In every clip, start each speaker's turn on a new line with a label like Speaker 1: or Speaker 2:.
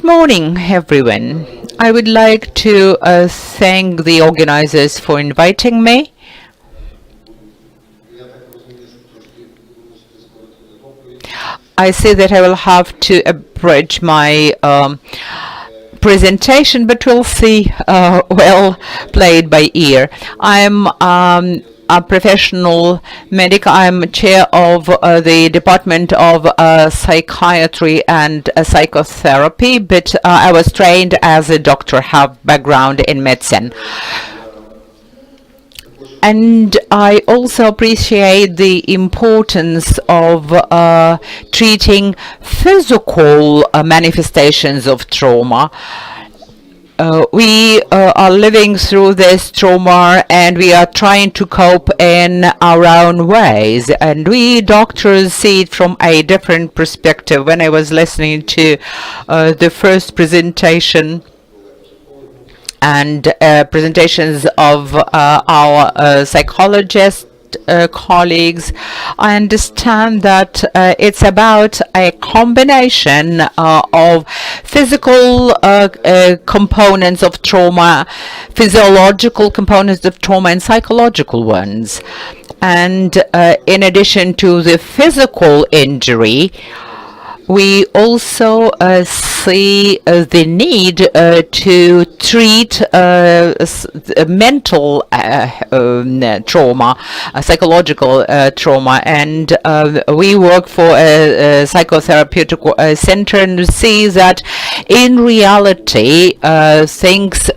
Speaker 1: Good morning, everyone. I would like to thank the organizers for inviting me. I see that I will have to abridge my presentation, but we'll see. Well played by ear. I'm a professional medic. I'm chair of the Department of Psychiatry and Psychotherapy, but I was trained as a doctor, have background in medicine. And I also appreciate the importance of treating physical manifestations of trauma. We are living through this trauma and we are trying to cope in our own ways. And we doctors see it from a different perspective. When I was listening to the first presentation, and presentations of our psychologist colleagues, I understand that it's about a combination of physical components of trauma, physiological components of trauma, and psychological ones. And in addition to the physical injury, we also see the need to treat mental trauma, psychological trauma, and we work for a psychotherapeutic center and see that in reality things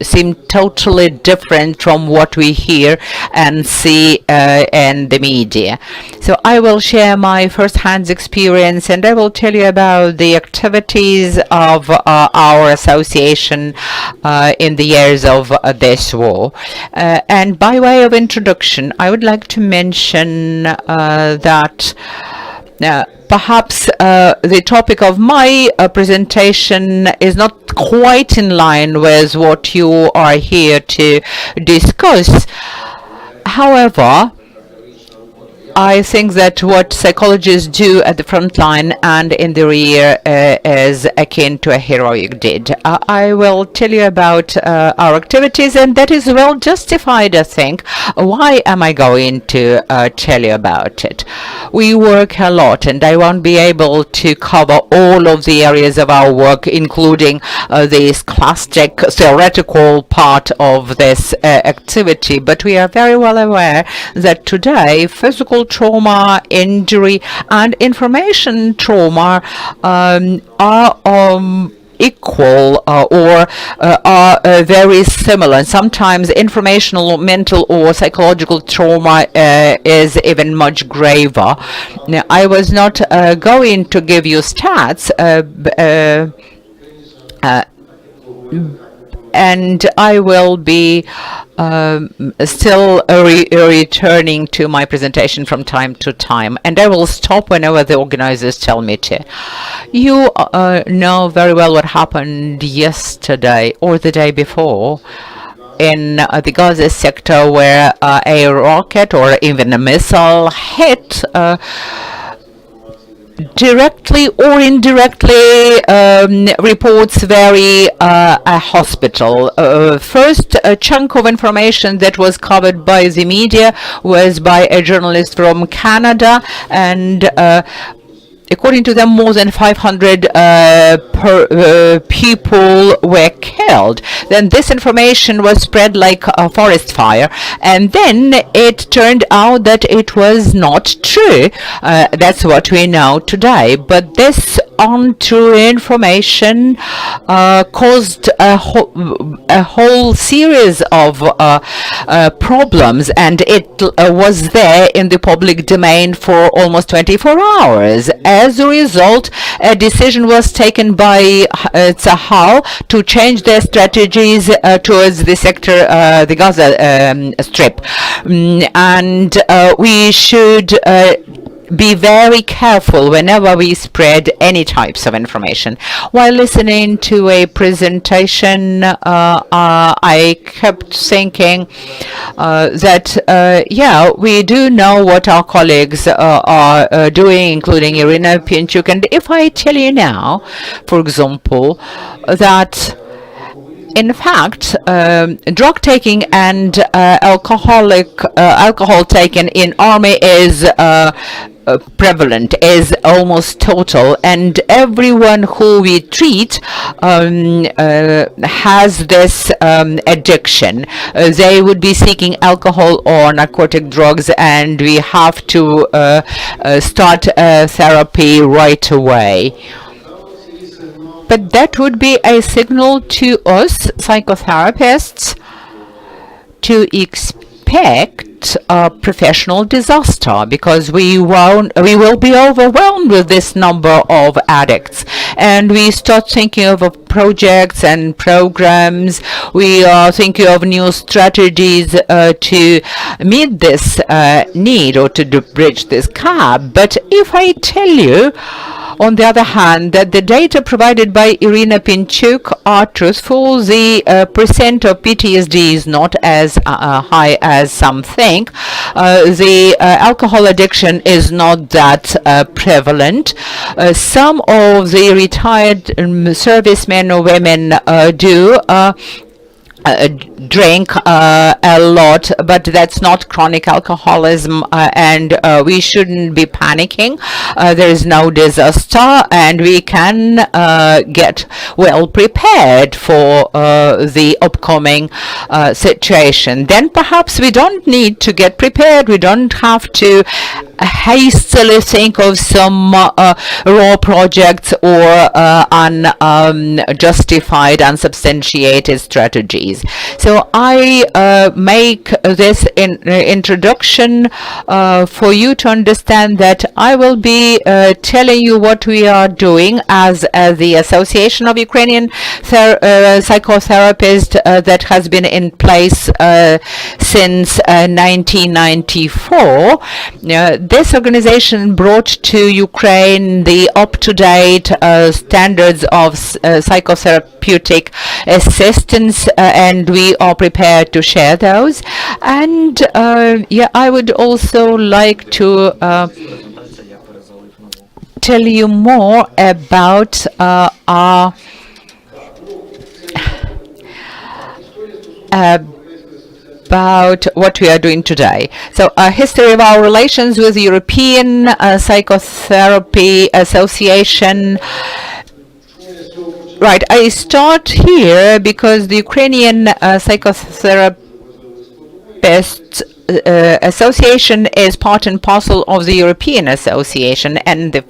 Speaker 1: seem totally different from what we hear and see in the media. So I will share my first-hand experience, and I will tell you about the activities of our association in the years of this war. And by way of introduction, I would like to mention that perhaps the topic of my presentation is not quite in line with what you are here to discuss. However, I think that what psychologists do at the front line and in the rear is akin to a heroic deed. I will tell you about our activities, and that is well justified, I think. Why am I going to tell you about it? We work a lot, and I won't be able to cover all of the areas of our work, including this classic theoretical part of this activity, but we are very well aware that today physical trauma, injury, and information trauma are equal or are very similar. And sometimes informational, mental, or psychological trauma is even much graver. Now, I was not going to give you stats, and I will be still returning to my presentation from time to time, and I will stop whenever the organizers tell me to. You know very well what happened yesterday or the day before in the Gaza sector, where a rocket or even a missile hit directly or indirectly reports vary a hospital. First chunk of information that was covered by the media was by a journalist from Canada, and according to them, more than 500 people were killed. Then this information was spread like a forest fire, and then it turned out that it was not true. That's what we know today. But this untrue information caused a whole series of problems, and it was there in the public domain for almost 24 hours. As a result, a decision was taken by Tzahal to change their strategies towards the sector, the Gaza Strip, and we should be very careful whenever we spread any types of information. While listening to a presentation, I kept thinking that, yeah, we do know what our colleagues are doing, including Irina Pinchuk. And if I tell you now, for example, that in fact, drug taking and alcohol taken in army is prevalent, is almost total, and everyone who we treat has this addiction. They would be seeking alcohol or narcotic drugs, and we have to start therapy right away. But that would be a signal to us psychotherapists to expect a professional disaster, because we will be overwhelmed with this number of addicts, and we start thinking of projects and programs. We are thinking of new strategies to meet this need or to bridge this gap. But if I tell you, on the other hand, that the data provided by Irina Pinchuk are truthful, the percent of PTSD is not as high as some think. The alcohol addiction is not that prevalent. Some of the retired servicemen or women do drink a lot, but that's not chronic alcoholism, and we shouldn't be panicking. There is no disaster, and we can get well prepared for the upcoming situation. Then perhaps we don't need to get prepared. We don't have to hastily think of some raw projects or unjustified, unsubstantiated strategies. So I make this introduction for you to understand that I will be telling you what we are doing as the Association of Ukrainian Psychotherapists that has been in place since 1994. This organization brought to Ukraine the up-to-date standards of psychotherapeutic assistance, and we are prepared to share those. And yeah, I would also like to tell you more about our about what we are doing today. So a history of our relations with the European Psychotherapy Association. Right, I start here because the Ukrainian Psychotherapists Association is part and parcel of the European Association, and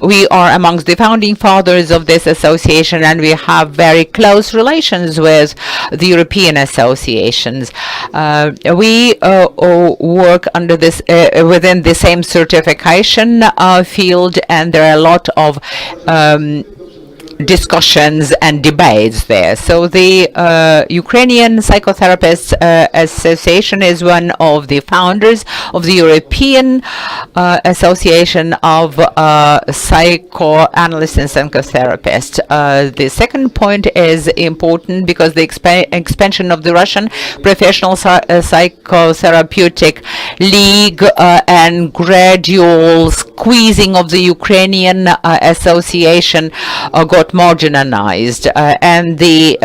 Speaker 1: we are amongst the founding fathers of this association, and we have very close relations with the European associations. We work under this within the same certification field, and there are a lot of discussions and debates there. So the Ukrainian Psychotherapists Association is one of the founders of the European Association of Psychoanalysts and Psychotherapists. The second point is important because the expansion of the Russian Professional Psychotherapeutic League and gradual squeezing of the Ukrainian association got marginalized, and the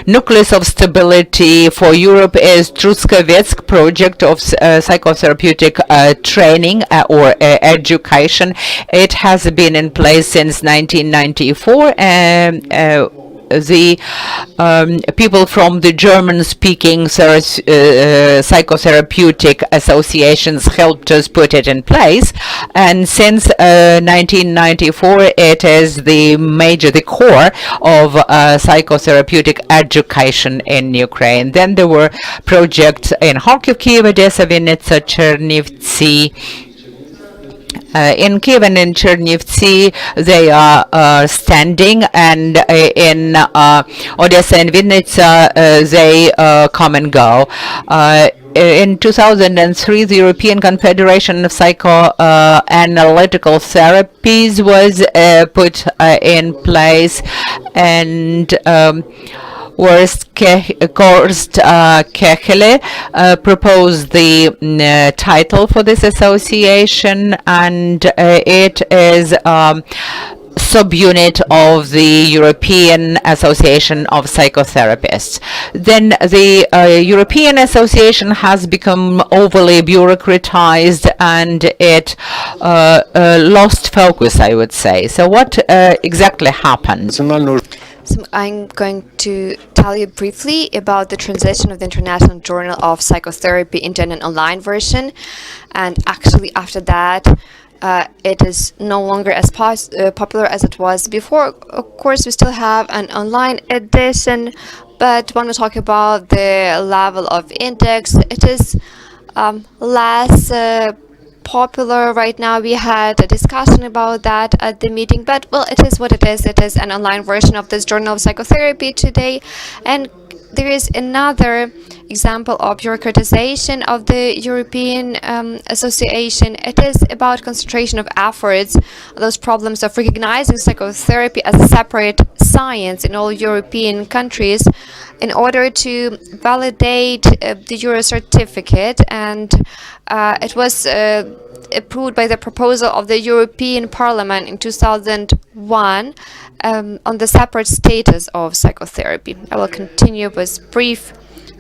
Speaker 1: nucleus of stability for Europe is Truskavets Project of psychotherapeutic training or education. It has been in place since 1994, and the people from the German-speaking psychotherapeutic associations helped us put it in place, and since 1994 it is the core of psychotherapeutic education in Ukraine. Then there were projects in Kharkiv, Kyiv, Odessa, Vinnytsia, Chernivtsi, In Kiev and in Chernivtsi, they are standing, and in Odessa and Vinnytsia, they come and go. In 2003, the European Confederation of Psychoanalytical Therapies was put in place, and Horst Kechele proposed the title for this association, and it is subunit of the European Association of Psychotherapists. Then the European Association has become overly bureaucratized, and it lost focus, I would say. So what exactly happened?
Speaker 2: So I'm going to tell you briefly about the transition of the International Journal of Psychotherapy into an online version. And actually after that, it is no longer as popular as it was before. Of course, we still have an online edition, but when we talk about the level of index, it is less popular right now. We had a discussion about that at the meeting, but well, it is what it is. It is an online version of this Journal of Psychotherapy today, and there is another example of bureaucratization of the European Association. It is about concentration of efforts on those problems of recognizing psychotherapy as a separate science in all European countries in order to validate the Euro certificate, and it was approved by the proposal of the European Parliament in 2001 on the separate status of psychotherapy. I will continue with brief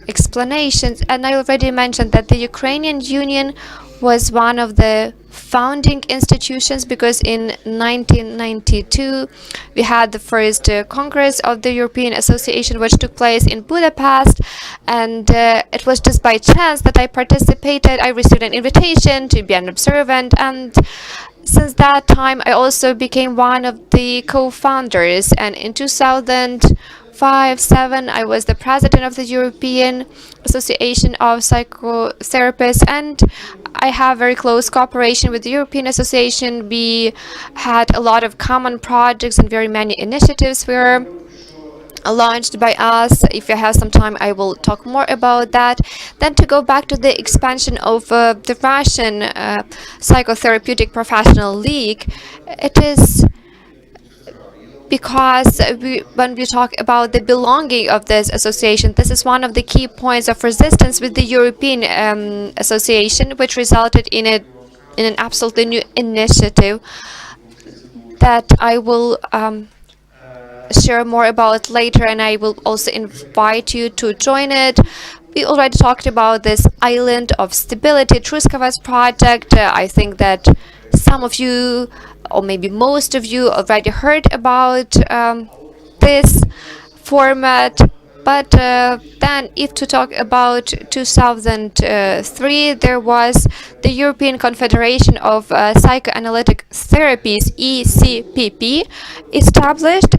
Speaker 2: explanations, and I already mentioned that the Ukrainian Union was one of the founding institutions, because in 1992 we had the first Congress of the European Association, which took place in Budapest, and it was just by chance that I participated. I received an invitation to be an observant, and since that time I also became one of the co-founders, and in 2005-07 I was the president of the European Association of Psychotherapists, and I have very close cooperation with the European Association. We had a lot of common projects, and very many initiatives were launched by us. If I have some time, I will talk more about that. Then to go back to the expansion of the Russian Psychotherapeutic Professional League, it is because when we talk about the belonging of this association, this is one of the key points of resistance with the European Association, which resulted in an absolutely new initiative that I will share more about later, and I will also invite you to join it. We already talked about this island of stability, Truskavets Project. I think that some of you, or maybe most of you, already heard about this format. But then, if to talk about 2003, there was the European Confederation of Psychoanalytic Therapies, ECPP, established.